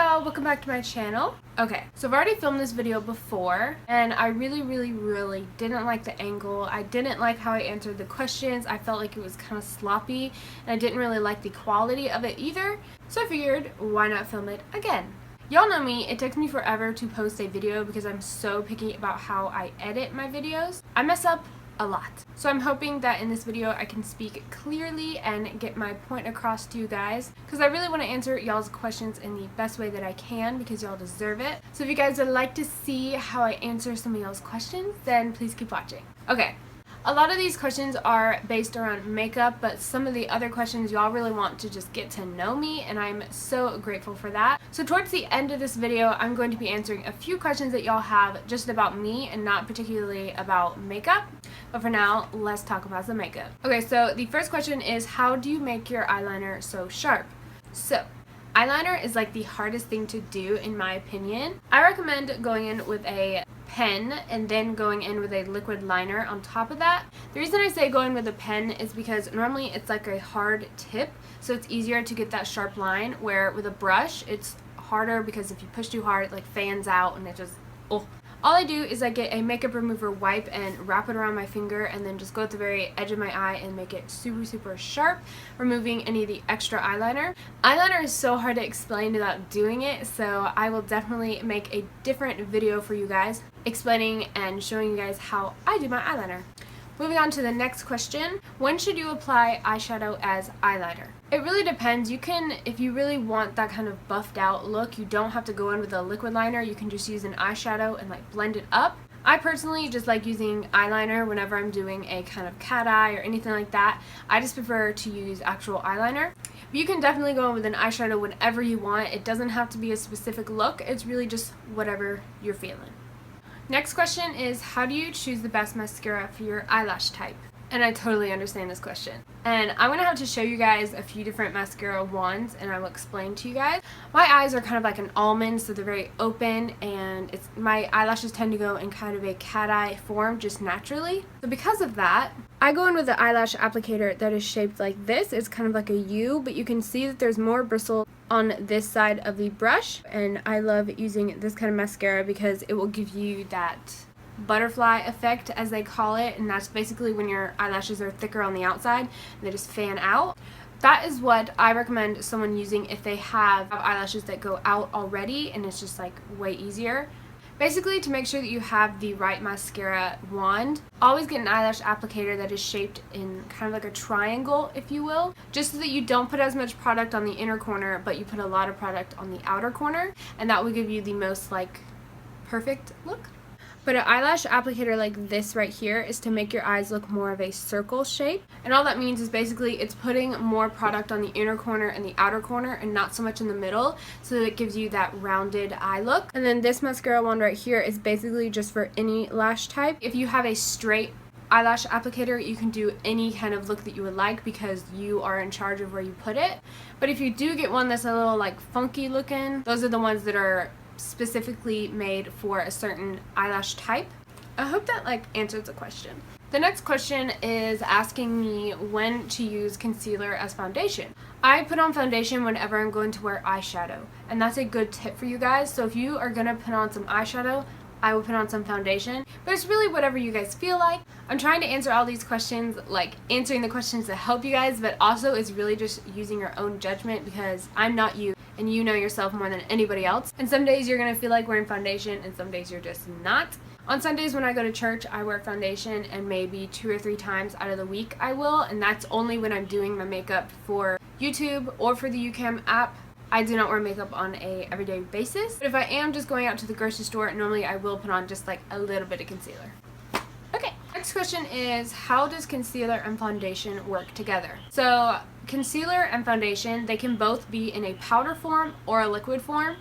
y'all, welcome back to my channel. Okay, so I've already filmed this video before and I really didn't like the angle. I didn't like how I answered the questions. I felt like it was kind of sloppy and I didn't really like the quality of it either. So I figured, why not film it again? Y'all know me, it takes me forever to post a video because I'm so picky about how I edit my videos. I mess up a lot. So I'm hoping that in this video I can speak clearly and get my point across to you guys, because I really want to answer y'all's questions in the best way that I can because y'all deserve it. So if you guys would like to see how I answer some of y'all's questions, then please keep watching. Okay. A lot of these questions are based around makeup, but some of the other questions y'all really want to just get to know me, and I'm so grateful for that. So towards the end of this video, I'm going to be answering a few questions that y'all have just about me and not particularly about makeup. But for now, let's talk about the makeup. Okay, so the first question is, how do you make your eyeliner so sharp? So, eyeliner is like the hardest thing to do in my opinion. I recommend going in with a pen and then going in with a liquid liner on top of that. The reason I say go in with a pen is because normally it's like a hard tip, so it's easier to get that sharp line, where with a brush it's harder because if you push too hard it like fans out and it just, oh. All I do is I get a makeup remover wipe and wrap it around my finger and then just go at the very edge of my eye and make it super sharp, removing any of the extra eyeliner. Eyeliner is so hard to explain without doing it, so I will definitely make a different video for you guys explaining and showing you guys how I do my eyeliner. Moving on to the next question, when should you apply eyeshadow as eyeliner? It really depends. You can, if you really want that kind of buffed out look, you don't have to go in with a liquid liner. You can just use an eyeshadow and like blend it up. I personally just like using eyeliner whenever I'm doing a kind of cat eye or anything like that. I just prefer to use actual eyeliner. But you can definitely go in with an eyeshadow whenever you want. It doesn't have to be a specific look. It's really just whatever you're feeling. Next question is, how do you choose the best mascara for your eyelash type? And I totally understand this question. And I'm going to have to show you guys a few different mascara wands and I will explain to you guys. My eyes are kind of like an almond, so they're very open, and my eyelashes tend to go in kind of a cat eye form just naturally. So because of that, I go in with the eyelash applicator that is shaped like this. It's kind of like a U, but you can see that there's more bristle on this side of the brush, and I love using this kind of mascara because it will give you that butterfly effect, as they call it, and that's basically when your eyelashes are thicker on the outside and they just fan out. That is what I recommend someone using if they have eyelashes that go out already and it's just like way easier. Basically, to make sure that you have the right mascara wand, always get an eyelash applicator that is shaped in kind of like a triangle, if you will, just so that you don't put as much product on the inner corner, but you put a lot of product on the outer corner, and that will give you the most like perfect look. But an eyelash applicator like this right here is to make your eyes look more of a circle shape. And all that means is basically it's putting more product on the inner corner and the outer corner and not so much in the middle, so that it gives you that rounded eye look. And then this mascara wand right here is basically just for any lash type. If you have a straight eyelash applicator, you can do any kind of look that you would like because you are in charge of where you put it. But if you do get one that's a little like funky looking, those are the ones that are specifically made for a certain eyelash type. I hope that like answers the question. The next question is asking me when to use concealer as foundation. I put on foundation whenever I'm going to wear eyeshadow, and that's a good tip for you guys. So if you are gonna put on some eyeshadow, I will put on some foundation, but it's really whatever you guys feel like. I'm trying to answer all these questions, like answering the questions to help you guys, but also it's really just using your own judgment because I'm not you and you know yourself more than anybody else. And some days you're gonna feel like wearing foundation and some days you're just not. On Sundays when I go to church, I wear foundation, and maybe 2 or 3 times out of the week I will, and that's only when I'm doing my makeup for YouTube or for the YouCam app. I do not wear makeup on a everyday basis, but if I am just going out to the grocery store, normally I will put on just like a little bit of concealer. Okay, next question is, how does concealer and foundation work together? So concealer and foundation, they can both be in a powder form or a liquid form.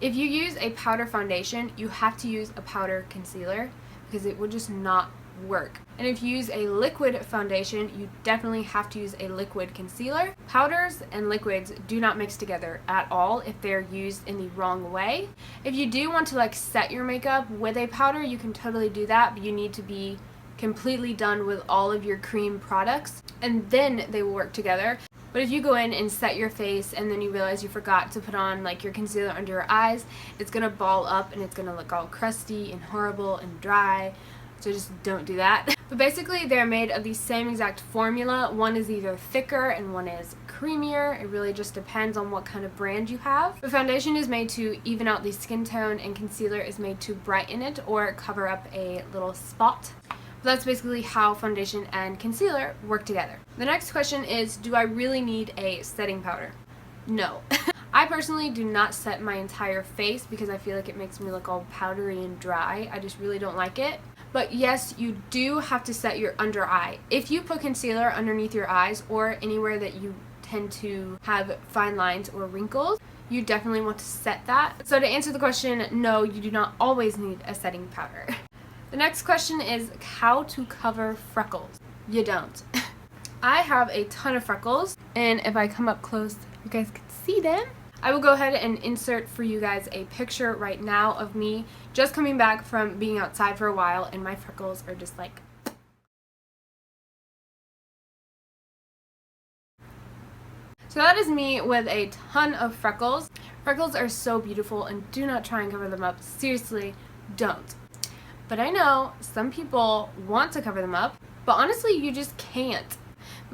If you use a powder foundation, you have to use a powder concealer because it would just not work. And if you use a liquid foundation, you definitely have to use a liquid concealer. Powders and liquids do not mix together at all if they're used in the wrong way. If you do want to like set your makeup with a powder, you can totally do that, but you need to be completely done with all of your cream products and then they will work together. But if you go in and set your face and then you realize you forgot to put on like your concealer under your eyes, it's gonna ball up and it's gonna look all crusty and horrible and dry. So just don't do that. But basically they're made of the same exact formula. One is either thicker and one is creamier. It really just depends on what kind of brand you have. The foundation is made to even out the skin tone and concealer is made to brighten it or cover up a little spot. That's basically how foundation and concealer work together. The next question is, do I really need a setting powder? No. I personally do not set my entire face because I feel like it makes me look all powdery and dry. I just really don't like it. But yes, you do have to set your under eye. If you put concealer underneath your eyes or anywhere that you tend to have fine lines or wrinkles, you definitely want to set that. So to answer the question, no, you do not always need a setting powder. The next question is how to cover freckles. You don't. I have a ton of freckles, and if I come up close, you guys can see them. I will go ahead and insert for you guys a picture right now of me just coming back from being outside for a while, and my freckles are just like... So that is me with a ton of freckles. Freckles are so beautiful, and do not try and cover them up. Seriously, don't. But I know some people want to cover them up, but honestly you just can't.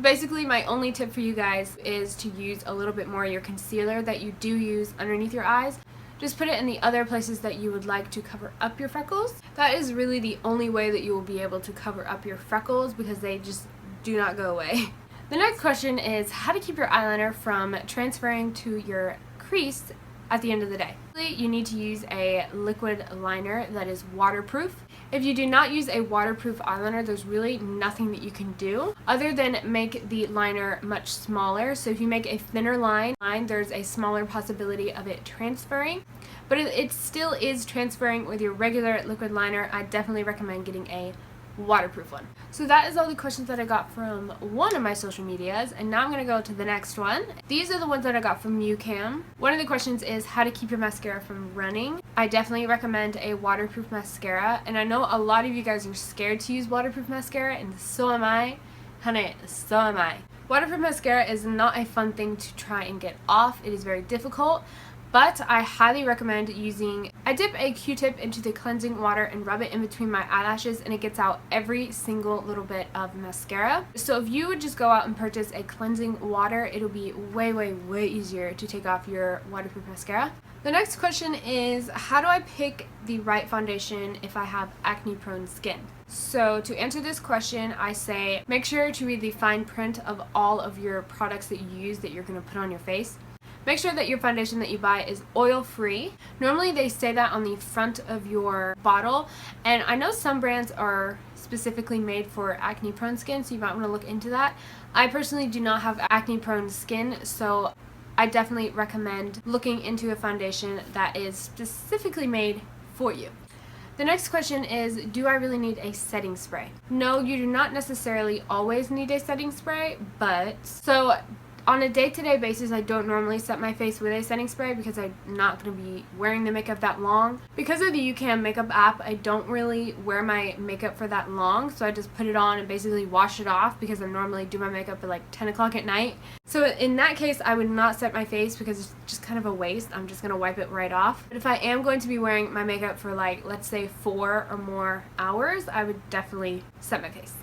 Basically, my only tip for you guys is to use a little bit more of your concealer that you do use underneath your eyes. Just put it in the other places that you would like to cover up your freckles. That is really the only way that you will be able to cover up your freckles because they just do not go away. The next question is how to keep your eyeliner from transferring to your crease at the end of the day. You need to use a liquid liner that is waterproof. If you do not use a waterproof eyeliner, there's really nothing that you can do other than make the liner much smaller. So if you make a thinner line, there's a smaller possibility of it transferring. But it still is transferring with your regular liquid liner. I definitely recommend getting a waterproof one. So that is all the questions that I got from one of my social medias, and now I'm going to go to the next one. These are the ones that I got from YouCam. One of the questions is how to keep your mascara from running. I definitely recommend a waterproof mascara, and I know a lot of you guys are scared to use waterproof mascara, and so am I. Honey, so am I. Waterproof mascara is not a fun thing to try and get off. It is very difficult. But I highly recommend using, I dip a Q-tip into the cleansing water and rub it in between my eyelashes, and it gets out every single little bit of mascara. So if you would just go out and purchase a cleansing water, it'll be way, way, way easier to take off your waterproof mascara. The next question is how do I pick the right foundation if I have acne prone skin? So to answer this question, I say make sure to read the fine print of all of your products that you use that you're going to put on your face. Make sure that your foundation that you buy is oil-free. Normally they say that on the front of your bottle, and I know some brands are specifically made for acne-prone skin, so you might want to look into that. I personally do not have acne-prone skin, so I definitely recommend looking into a foundation that is specifically made for you. The next question is, do I really need a setting spray? No, you do not necessarily always need a setting spray, but on a day-to-day basis, I don't normally set my face with a setting spray because I'm not going to be wearing the makeup that long. Because of the YouCam Makeup app, I don't really wear my makeup for that long, so I just put it on and basically wash it off because I normally do my makeup at like 10 o'clock at night. So in that case, I would not set my face because it's just kind of a waste. I'm just going to wipe it right off. But if I am going to be wearing my makeup for like, let's say 4 or more hours, I would definitely set my face.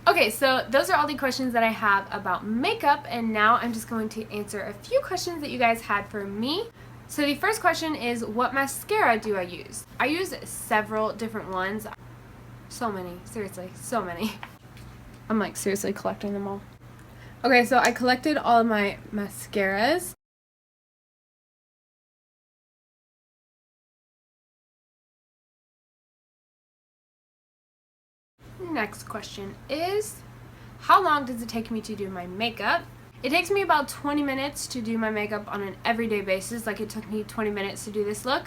Okay, so those are all the questions that I have about makeup, and now I'm just going to answer a few questions that you guys had for me. So the first question is, what mascara do I use? I use several different ones. So many, seriously, so many. I'm like seriously collecting them all. Okay, so I collected all of my mascaras. Next question is, how long does it take me to do my makeup? It takes me about 20 minutes to do my makeup on an everyday basis, like it took me 20 minutes to do this look.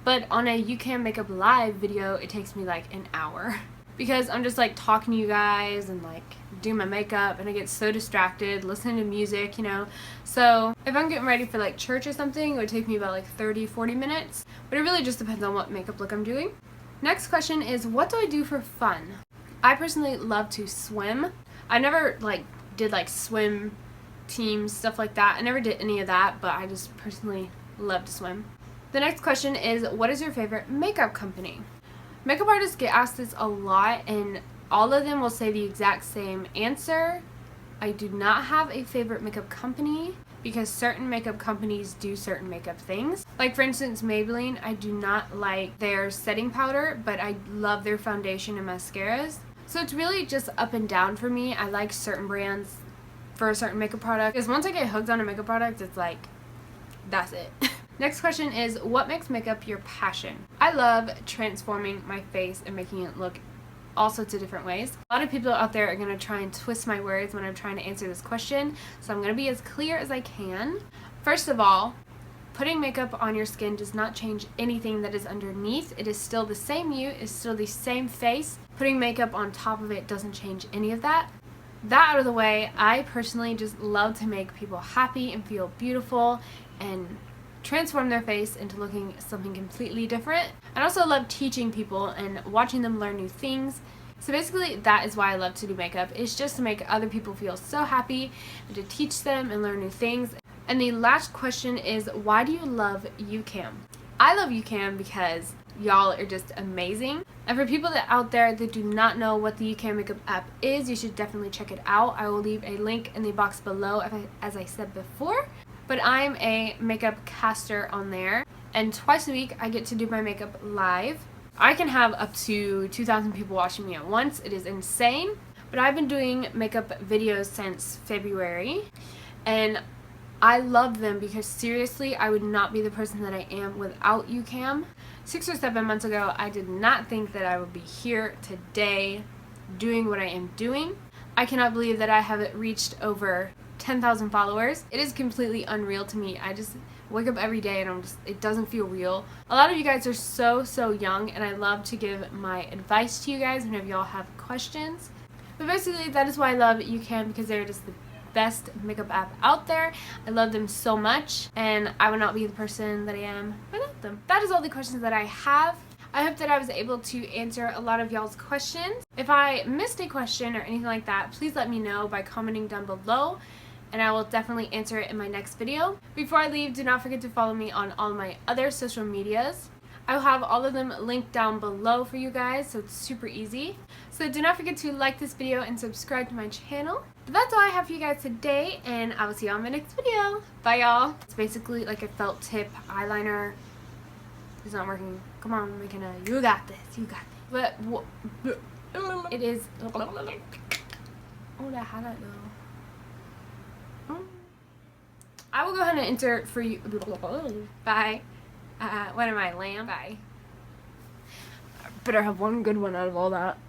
But on a YouCam Makeup live video, it takes me like an hour. Because I'm just like talking to you guys and like do my makeup, and I get so distracted listening to music, you know. So if I'm getting ready for like church or something, it would take me about like 30-40 minutes. But it really just depends on what makeup look I'm doing. Next question is, what do I do for fun? I personally love to swim. I never did swim teams, stuff like that. I never did any of that, but I just personally love to swim. The next question is, what is your favorite makeup company? Makeup artists get asked this a lot, and all of them will say the exact same answer. I do not have a favorite makeup company because certain makeup companies do certain makeup things. Like for instance, Maybelline, I do not like their setting powder, but I love their foundation and mascaras. So it's really just up and down for me. I like certain brands for a certain makeup product, because once I get hooked on a makeup product, it's like, that's it. Next question is, what makes makeup your passion? I love transforming my face and making it look all sorts of different ways. A lot of people out there are going to try and twist my words when I'm trying to answer this question, so I'm going to be as clear as I can. First of all, putting makeup on your skin does not change anything that is underneath. It is still the same you, it's still the same face. Putting makeup on top of it doesn't change any of that. That out of the way, I personally just love to make people happy and feel beautiful and transform their face into looking something completely different. I also love teaching people and watching them learn new things. So basically that is why I love to do makeup. It's just to make other people feel so happy and to teach them and learn new things. And the last question is, why do you love YouCam? I love YouCam because y'all are just amazing. And for people that out there that do not know what the YouCam Makeup app is, you should definitely check it out. I will leave a link in the box below as I said before. But I'm a makeup caster on there, and twice a week I get to do my makeup live. I can have up to 2,000 people watching me at once. It is insane. But I've been doing makeup videos since February, and I love them because seriously, I would not be the person that I am without YouCam. 6 or 7 months ago, I did not think that I would be here today doing what I am doing. I cannot believe that I have reached over 10,000 followers. It is completely unreal to me. I just wake up every day and it doesn't feel real. A lot of you guys are so young, and I love to give my advice to you guys whenever y'all have questions. But basically that is why I love YouCam, because they're just the best makeup app out there. I love them so much, and I would not be the person that I am without them. That is all the questions that I have. I hope that I was able to answer a lot of y'all's questions. If I missed a question or anything like that, please let me know by commenting down below, and I will definitely answer it in my next video. Before I leave, do not forget to follow me on all my other social medias. I will have all of them linked down below for you guys, so it's super easy. So do not forget to like this video and subscribe to my channel. But that's all I have for you guys today, and I will see you on my next video. Bye, y'all. It's basically like a felt tip eyeliner. It's not working. Come on, I'm making a, you got this, you got this. But it is, oh, that highlight though. I will go ahead and insert for you. Bye. What am I, lamb? Bye. Better have one good one out of all that.